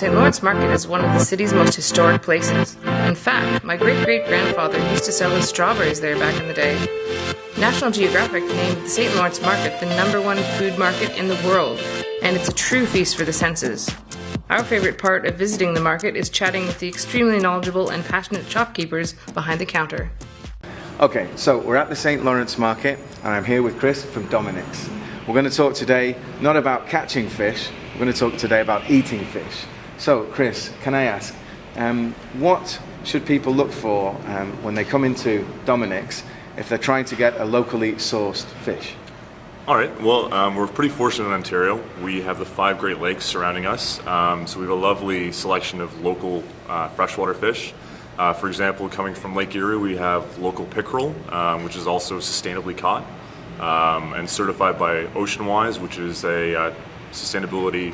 St. Lawrence Market is one of the city's most historic places. In fact, my great-great-grandfather used to sell his strawberries there back in the day. National Geographic named the St. Lawrence Market the #1 food market in the world, and it's a true feast for the senses. Our favorite part of visiting the market is chatting with the extremely knowledgeable and passionate shopkeepers behind the counter. Okay, so we're at the St. Lawrence Market, and I'm here with Chris from Domenic's. We're going to talk today not about catching fish, we're going to talk today about eating fish. So, Chris, can I ask, what should people look for when they come into Domenic's if they're trying to get a locally sourced fish? All right, well, we're pretty fortunate in Ontario. We have the 5 Great Lakes surrounding us, so we have a lovely selection of local freshwater fish. For example, coming from Lake Erie, we have local pickerel, which is also sustainably caught and certified by OceanWise, which is a sustainability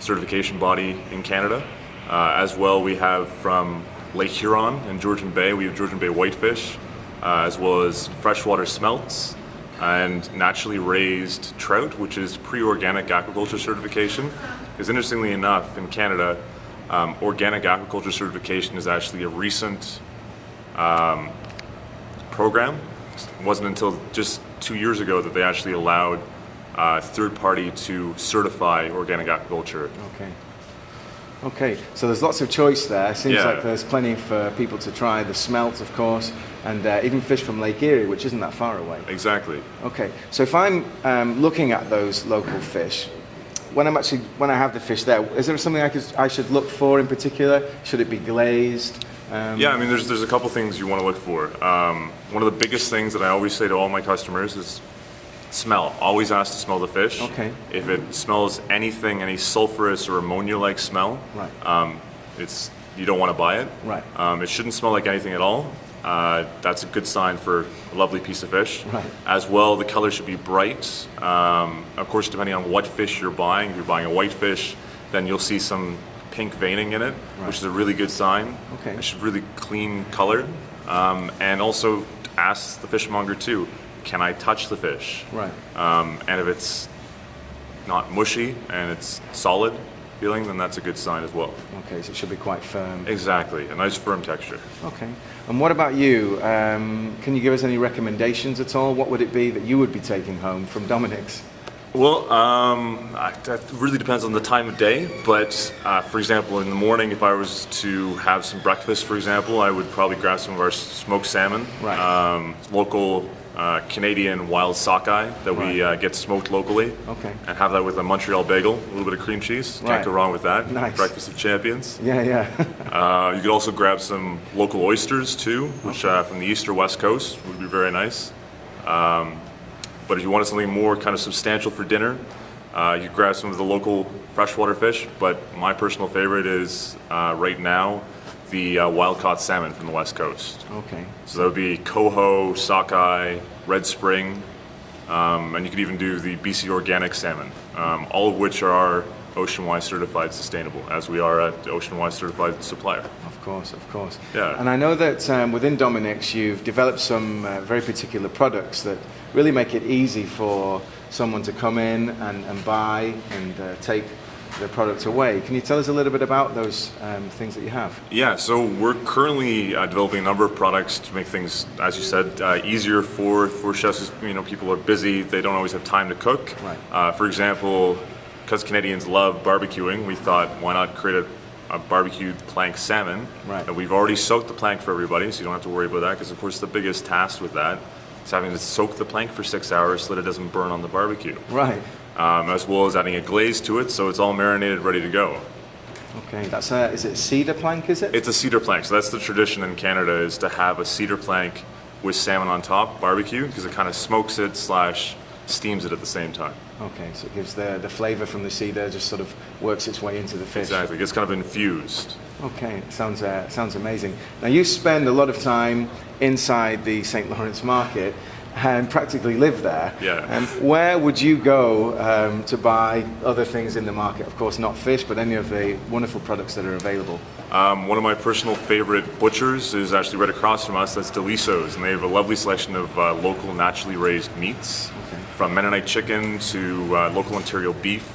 certification body in Canada. As well, we have from Lake Huron and Georgian Bay, we have Georgian Bay whitefish, as well as freshwater smelts and naturally raised trout, which is pre-organic aquaculture certification. Because interestingly enough, in Canada, organic aquaculture certification is actually a recent program. It wasn't until just 2 years ago that they actually allowed third party to certify organic aquaculture. Okay, so there's lots of choice there. Seems Yeah. like there's plenty for people to try. The smelt, of course, and even fish from Lake Erie, which isn't that far away. Exactly. Okay, so if I'm looking at those local fish, when I have the fish there, is there something I should look for in particular? Should it be glazed? Yeah, I mean, there's a couple things you want to look for. One of the biggest things that I always say to all my customers is smell. Always ask to smell the fish. Okay. If it smells anything, any sulfurous or ammonia-like smell, Right. You don't want to buy it. Right. It shouldn't smell like anything at all. That's a good sign for a lovely piece of fish. Right. As well, the color should be bright. Of course, depending on what fish you're buying. If you're buying a whitefish, then you'll see some pink veining in it, which is a really good sign. Okay. It should really clean color. And also ask the fishmonger too, can I touch the fish? Right. And if it's not mushy and it's solid feeling, then that's a good sign as well. Okay, so it should be quite firm. Exactly, a nice firm texture. Okay. And what about you? Can you give us any recommendations at all? What would it be that you would be taking home from Domenic's? Well, that really depends on the time of day, but for example, in the morning, if I was to have some breakfast, for example, I would probably grab some of our smoked salmon, Right. Local Canadian wild sockeye that we get smoked locally, Okay. and have that with a Montreal bagel, a little bit of cream cheese. Right. Can't go wrong with that. Nice. Breakfast of champions. Yeah. You could also grab some local oysters too, which from the east or west coast would be very nice. But if you wanted something more kind of substantial for dinner, you grab some of the local freshwater fish. But my personal favorite is right now the wild-caught salmon from the west coast. Okay. So that would be coho, sockeye, red spring, and you could even do the BC organic salmon, all of which are OceanWise certified sustainable, as we are at OceanWise certified supplier. Of course. Yeah. And I know that within Domenic's you've developed some very particular products that really make it easy for someone to come in and buy and take the product away. Can you tell us a little bit about those things that you have? Yeah, so we're currently developing a number of products to make things, as you said, easier for chefs. People are busy; they don't always have time to cook. Right. For example, because Canadians love barbecuing, we thought, why not create a barbecued plank salmon? Right. And we've already soaked the plank for everybody, so you don't have to worry about that. Because of course, the biggest task with that is having to soak the plank for 6 hours so that it doesn't burn on the barbecue. Right. As well as adding a glaze to it, so it's all marinated, ready to go. Okay. Is it cedar plank? Is it? It's a cedar plank. So that's the tradition in Canada, is to have a cedar plank with salmon on top, barbecue, because it kind of smokes it / steams it at the same time. Okay, so it gives the flavor from the cedar, just sort of works its way into the fish. Exactly. It gets kind of infused. Okay, sounds amazing. Now you spend a lot of time inside the St. Lawrence Market and practically live there. Yeah. Where would you go to buy other things in the market? Of course, not fish, but any of the wonderful products that are available. One of my personal favorite butchers is actually right across from us. That's Deliso's, and they have a lovely selection of local, naturally raised meats, from Mennonite chicken to local Ontario beef.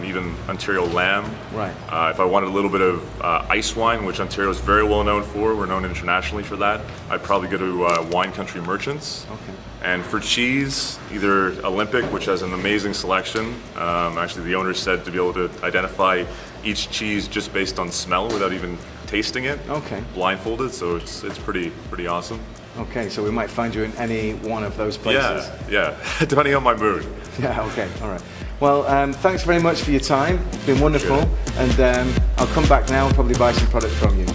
even Ontario lamb. Right. If I wanted a little bit of ice wine, which Ontario is very well known for, we're known internationally for that, I'd probably go to Wine Country Merchants. Okay. And for cheese, either Olympic, which has an amazing selection. Actually, the owner said to be able to identify each cheese just based on smell without even tasting it. Okay. Blindfolded, so it's pretty awesome. Okay, so we might find you in any one of those places. Yeah, depending on my mood. Yeah, okay, all right. Well, thanks very much for your time. It's been wonderful. Sure. And I'll come back now and probably buy some product from you.